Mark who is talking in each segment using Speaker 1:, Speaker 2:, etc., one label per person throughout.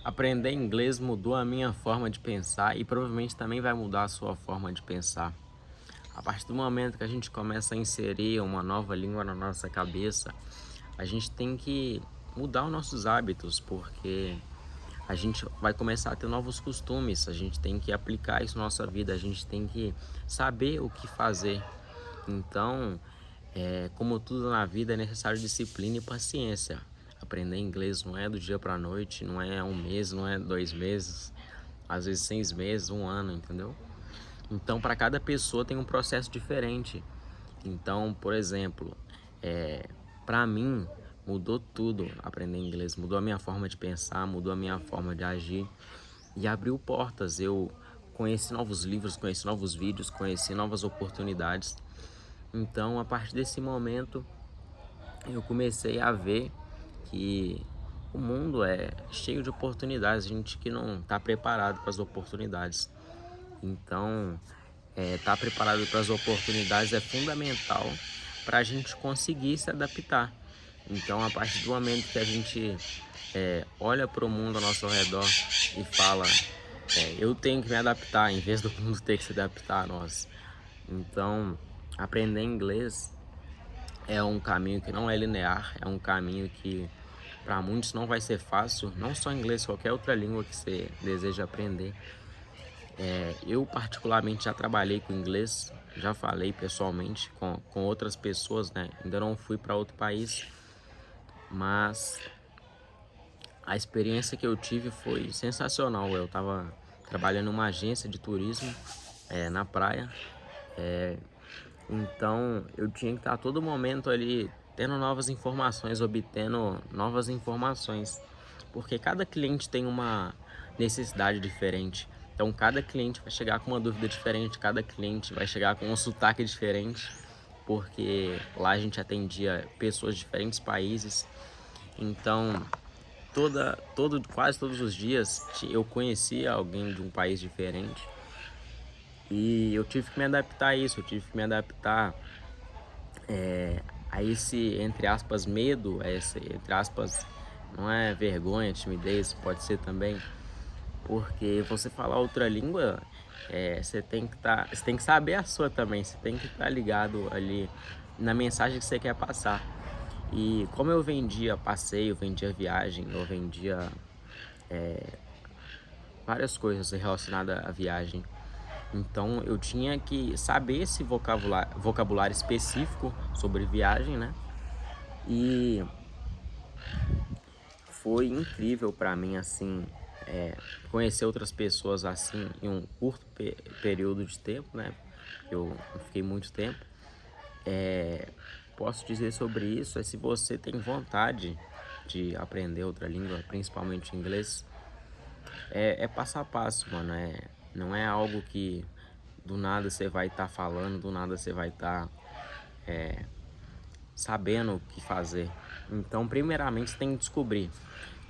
Speaker 1: Aprender inglês mudou a minha forma de pensar e provavelmente também vai mudar a sua forma de pensar. A partir do momento que a gente começa a inserir uma nova língua na nossa cabeça, a gente tem que mudar os nossos hábitos, porque a gente vai começar a ter novos costumes, a gente tem que aplicar isso na nossa vida, a gente tem que saber o que fazer. Então, como tudo na vida, é necessário disciplina e paciência. Aprender inglês não é do dia para a noite, não é um mês, não é 2 meses, às vezes 6 meses, um ano, entendeu? Então, para cada pessoa tem um processo diferente. Então, por exemplo, para mim mudou tudo aprender inglês, mudou a minha forma de pensar, mudou a minha forma de agir e abriu portas. Eu conheci novos livros, conheci novos vídeos, conheci novas oportunidades. Então, a partir desse momento, eu comecei a ver que o mundo é cheio de oportunidades, gente que não está preparado para as oportunidades. Então, estar preparado para as oportunidades é fundamental para a gente conseguir se adaptar. Então, a partir do momento que a gente olha para o mundo ao nosso redor e fala, eu tenho que me adaptar, em vez do mundo ter que se adaptar a nós. Então, aprender inglês é um caminho que não é linear, é um caminho que para muitos não vai ser fácil, não só inglês, qualquer outra língua que você deseja aprender. Eu particularmente já trabalhei com inglês, já falei pessoalmente com outras pessoas, né? Ainda não fui para outro país, mas a experiência que eu tive foi sensacional. Eu estava trabalhando em uma agência de turismo na praia. Então eu tinha que estar a todo momento ali tendo novas informações, obtendo novas informações, porque cada cliente tem uma necessidade diferente. Então cada cliente vai chegar com uma dúvida diferente, cada cliente vai chegar com um sotaque diferente, porque lá a gente atendia pessoas de diferentes países. Então quase todos os dias eu conhecia alguém de um país diferente. E eu tive que me adaptar a isso, eu tive que me adaptar a esse, entre aspas, medo, a esse, entre aspas, não é vergonha, timidez, pode ser também, porque você falar outra língua, você tem que saber a sua também, você tem que estar ligado ali na mensagem que você quer passar. E como eu vendia passeio, vendia viagem, eu vendia várias coisas relacionadas à viagem. Então eu tinha que saber esse vocabulário específico sobre viagem, né? E foi incrível para mim, assim, conhecer outras pessoas assim em um curto período de tempo, né? Eu não fiquei muito tempo. Posso dizer sobre isso se você tem vontade de aprender outra língua, principalmente inglês, é passo a passo, mano. Não é algo que do nada você vai estar falando, do nada você vai estar sabendo o que fazer. Então, primeiramente, você tem que descobrir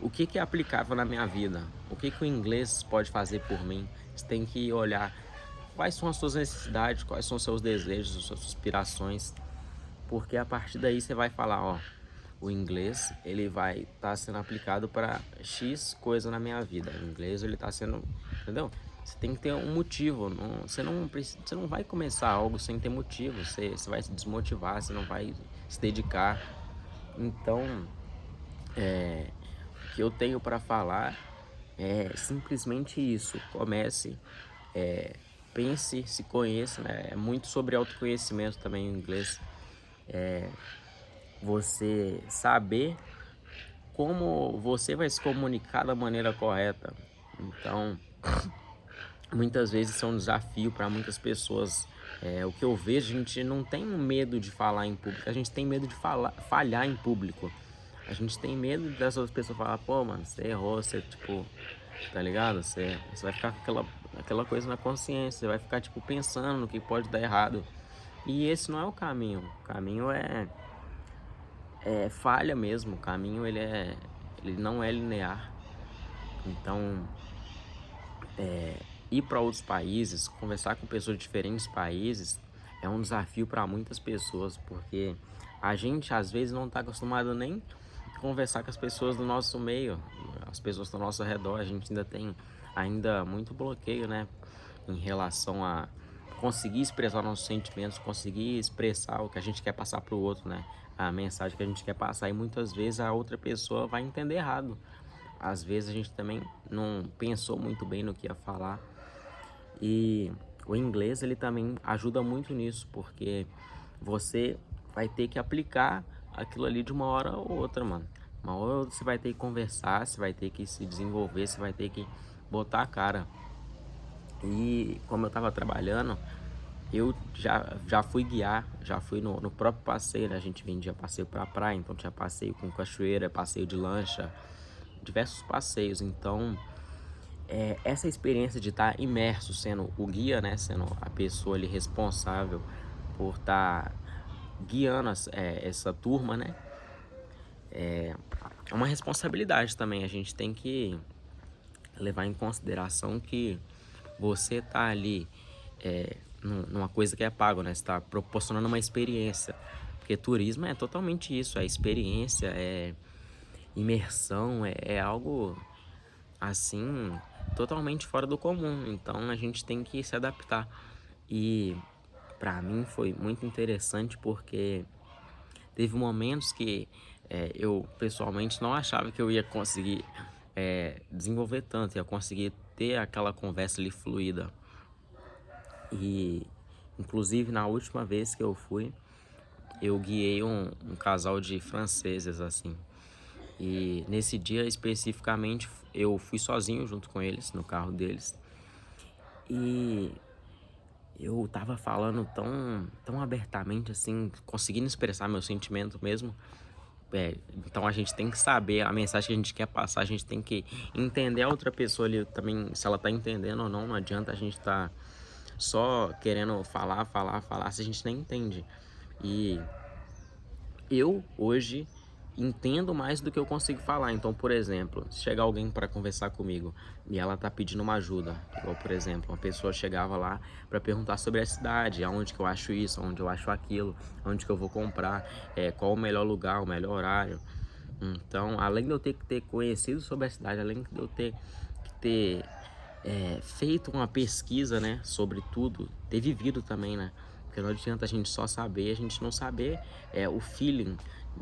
Speaker 1: o que é aplicável na minha vida, o que o inglês pode fazer por mim. Você tem que olhar quais são as suas necessidades, quais são os seus desejos, as suas aspirações, porque a partir daí você vai falar, ó, o inglês ele vai estar sendo aplicado para X coisa na minha vida. O inglês ele está sendo, entendeu? Você tem que ter um motivo. Você não vai começar algo sem ter motivo. Você vai se desmotivar, você não vai se dedicar. Então, o que eu tenho para falar é simplesmente isso. Comece, pense, se conheça, né? É muito sobre autoconhecimento também em inglês. Você saber como você vai se comunicar da maneira correta. Então, muitas vezes isso é um desafio para muitas pessoas. O que eu vejo, a gente não tem medo de falar em público, a gente tem medo de falhar em público. A gente tem medo das outras pessoas falar, pô, mano, você errou, você, tipo, tá ligado? Você vai ficar com aquela coisa na consciência, você vai ficar, tipo, pensando no que pode dar errado. E esse não é o caminho. O caminho é falha mesmo. O caminho, ele não é linear. Então, ir para outros países, conversar com pessoas de diferentes países é um desafio para muitas pessoas, porque a gente às vezes não está acostumado nem a conversar com as pessoas do nosso meio. as pessoas estão ao nosso redor, a gente ainda tem muito bloqueio, né, em relação a conseguir expressar nossos sentimentos, conseguir expressar o que a gente quer passar para o outro, né, a mensagem que a gente quer passar, e muitas vezes a outra pessoa vai entender errado. Às vezes a gente também não pensou muito bem no que ia falar, e o inglês ele também ajuda muito nisso, porque você vai ter que aplicar aquilo ali de uma hora ou outra, mano. Uma hora ou outra você vai ter que conversar, você vai ter que se desenvolver, você vai ter que botar a cara. E como eu tava trabalhando, eu já fui guiar, já fui no próprio passeio, né? A gente vendia passeio pra praia, então tinha passeio com cachoeira, passeio de lancha, diversos passeios. Então, essa experiência de estar imerso, sendo o guia, né? Sendo a pessoa ali responsável por estar guiando essa turma, né? É uma responsabilidade também. A gente tem que levar em consideração que você tá ali numa coisa que é pago, né? Você tá proporcionando uma experiência. Porque turismo é totalmente isso, é experiência, é imersão, é algo assim totalmente fora do comum. Então a gente tem que se adaptar. E pra mim foi muito interessante porque teve momentos que eu pessoalmente não achava que eu ia conseguir desenvolver tanto, ia conseguir ter aquela conversa ali fluida. E inclusive na última vez que eu fui, eu guiei um casal de franceses assim. E nesse dia especificamente eu fui sozinho junto com eles, no carro deles. E eu tava falando tão abertamente assim, conseguindo expressar meu sentimento mesmo. Então a gente tem que saber a mensagem que a gente quer passar, a gente tem que entender a outra pessoa ali também, se ela tá entendendo ou não. Não adianta a gente tá só querendo falar, se a gente nem entende. E eu hoje entendo mais do que eu consigo falar. Então, por exemplo, se chegar alguém para conversar comigo e ela tá pedindo uma ajuda, igual por exemplo, uma pessoa chegava lá para perguntar sobre a cidade, aonde que eu acho isso, aonde eu acho aquilo, onde que eu vou comprar, qual o melhor lugar, o melhor horário. Então, além de eu ter que ter conhecido sobre a cidade, além de eu ter que ter feito uma pesquisa, né, sobre tudo, ter vivido também, né? Porque não adianta a gente só saber, a gente não saber o feeling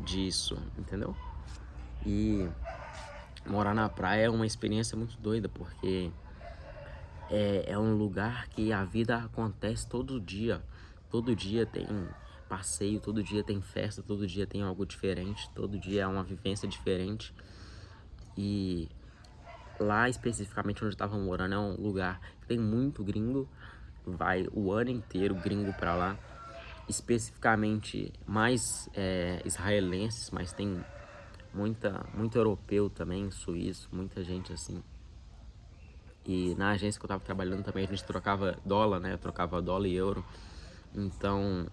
Speaker 1: disso, entendeu? E morar na praia é uma experiência muito doida, porque é um lugar que a vida acontece todo dia. Todo dia tem passeio, todo dia tem festa, todo dia tem algo diferente, todo dia é uma vivência diferente. E lá especificamente onde eu tava morando é um lugar que tem muito gringo, vai o ano inteiro gringo pra lá, especificamente mais israelenses, mas tem muito europeu também, suíço, muita gente assim. E na agência que eu tava trabalhando também a gente trocava dólar, né? Eu trocava dólar e euro. Então,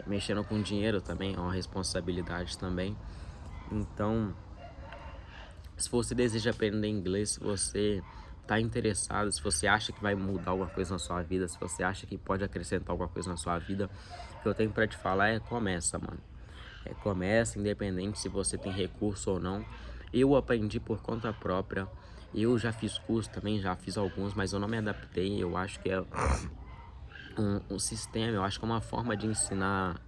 Speaker 1: mexendo com dinheiro também é uma responsabilidade também. Então, se você deseja aprender inglês, se você está interessado, se você acha que vai mudar alguma coisa na sua vida, se você acha que pode acrescentar alguma coisa na sua vida, o que eu tenho para te falar começa, mano. Começa, independente se você tem recurso ou não. Eu aprendi por conta própria. Eu já fiz curso também, já fiz alguns, mas eu não me adaptei. Eu acho que é um sistema, eu acho que é uma forma de ensinar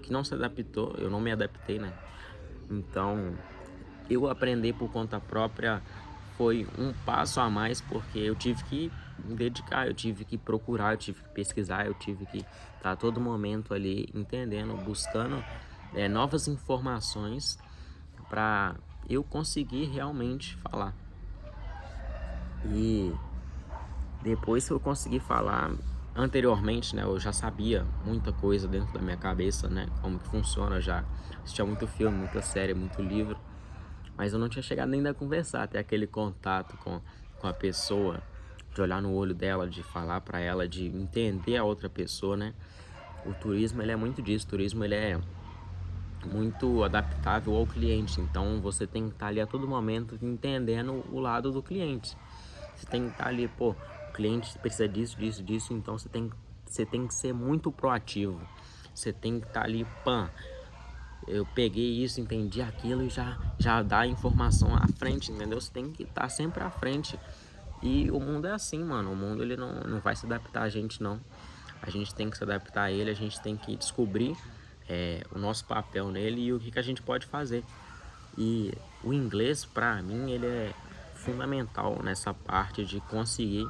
Speaker 1: que não se adaptou. Eu não me adaptei, né? Então, eu aprender por conta própria foi um passo a mais, porque eu tive que me dedicar, eu tive que procurar, eu tive que pesquisar, eu tive que estar a todo momento ali entendendo, buscando novas informações para eu conseguir realmente falar. E depois que eu consegui falar, anteriormente, né, eu já sabia muita coisa dentro da minha cabeça, né, como que funciona, já assistia muito filme, muita série, muito livro, mas eu não tinha chegado ainda a conversar, ter aquele contato com a pessoa, de olhar no olho dela, de falar para ela, de entender a outra pessoa, né. O turismo, ele é muito disso, o turismo, ele é muito adaptável ao cliente, então você tem que estar ali a todo momento entendendo o lado do cliente. Você tem que estar ali, pô, o cliente precisa disso, então você tem que ser muito proativo. Você tem que estar ali, eu peguei isso, entendi aquilo e já dá a informação à frente, entendeu? Você tem que estar sempre à frente. E o mundo é assim, mano. O mundo ele não vai se adaptar a gente, não. A gente tem que se adaptar a ele, a gente tem que descobrir o nosso papel nele e o que a gente pode fazer. E o inglês, pra mim, ele é fundamental nessa parte de conseguir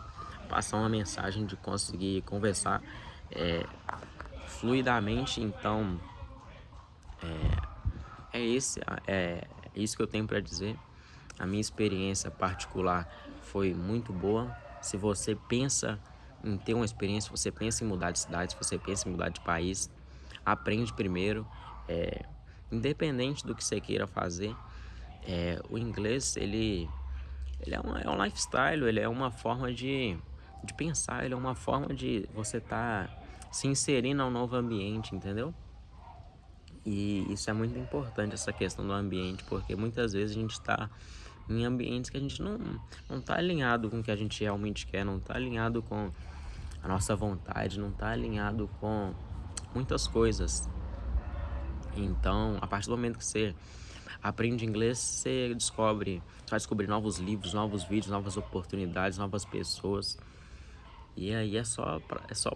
Speaker 1: passar uma mensagem, de conseguir conversar é, fluidamente. Então, é esse, é isso que eu tenho para dizer. A minha experiência particular foi muito boa. Se você pensa em ter uma experiência, se você pensa em mudar de cidade, se você pensa em mudar de país, aprende primeiro. Independente do que você queira fazer, o inglês ele é um lifestyle, ele é uma forma de pensar, ele é uma forma de você estar se inserindo a um novo ambiente, entendeu? E isso é muito importante, essa questão do ambiente, porque muitas vezes a gente está em ambientes que a gente não está alinhado com o que a gente realmente quer, não está alinhado com a nossa vontade, não está alinhado com muitas coisas. Então, a partir do momento que você aprende inglês, você vai descobrir novos livros, novos vídeos, novas oportunidades, novas pessoas. E aí é só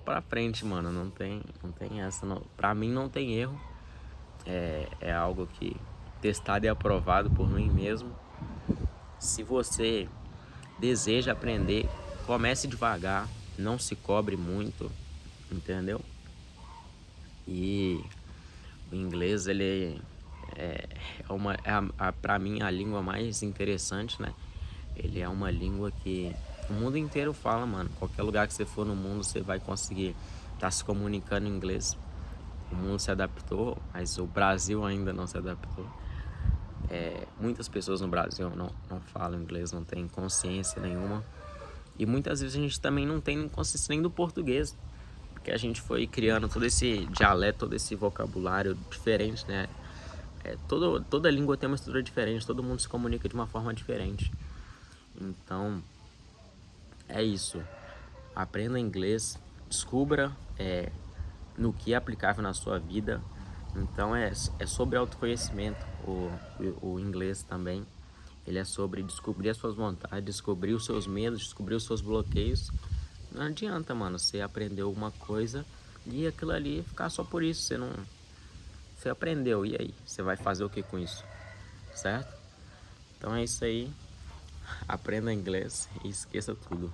Speaker 1: pra frente, mano. Não tem essa. Não. Pra mim não tem erro. É algo que testado e aprovado por mim mesmo. Se você deseja aprender, comece devagar, não se cobre muito, entendeu? E o inglês, ele pra mim, a língua mais interessante, né? Ele é uma língua que o mundo inteiro fala, mano. Qualquer lugar que você for no mundo, você vai conseguir estar se comunicando em inglês. O mundo se adaptou, mas o Brasil ainda não se adaptou. Muitas pessoas no Brasil não falam inglês, não têm consciência nenhuma. E muitas vezes a gente também não tem consciência nem do português, porque a gente foi criando todo esse dialeto, todo esse vocabulário diferente, né? Toda língua tem uma estrutura diferente, todo mundo se comunica de uma forma diferente. Então, é isso. Aprenda inglês, descubra no que é aplicável na sua vida. Então, é sobre autoconhecimento o inglês também. Ele é sobre descobrir as suas vontades, descobrir os seus medos, descobrir os seus bloqueios. Não adianta, mano, você aprendeu uma coisa e aquilo ali ficar só por isso. Você aprendeu, e aí? Você vai fazer o que com isso? Certo? Então é isso aí. Aprenda inglês e esqueça tudo.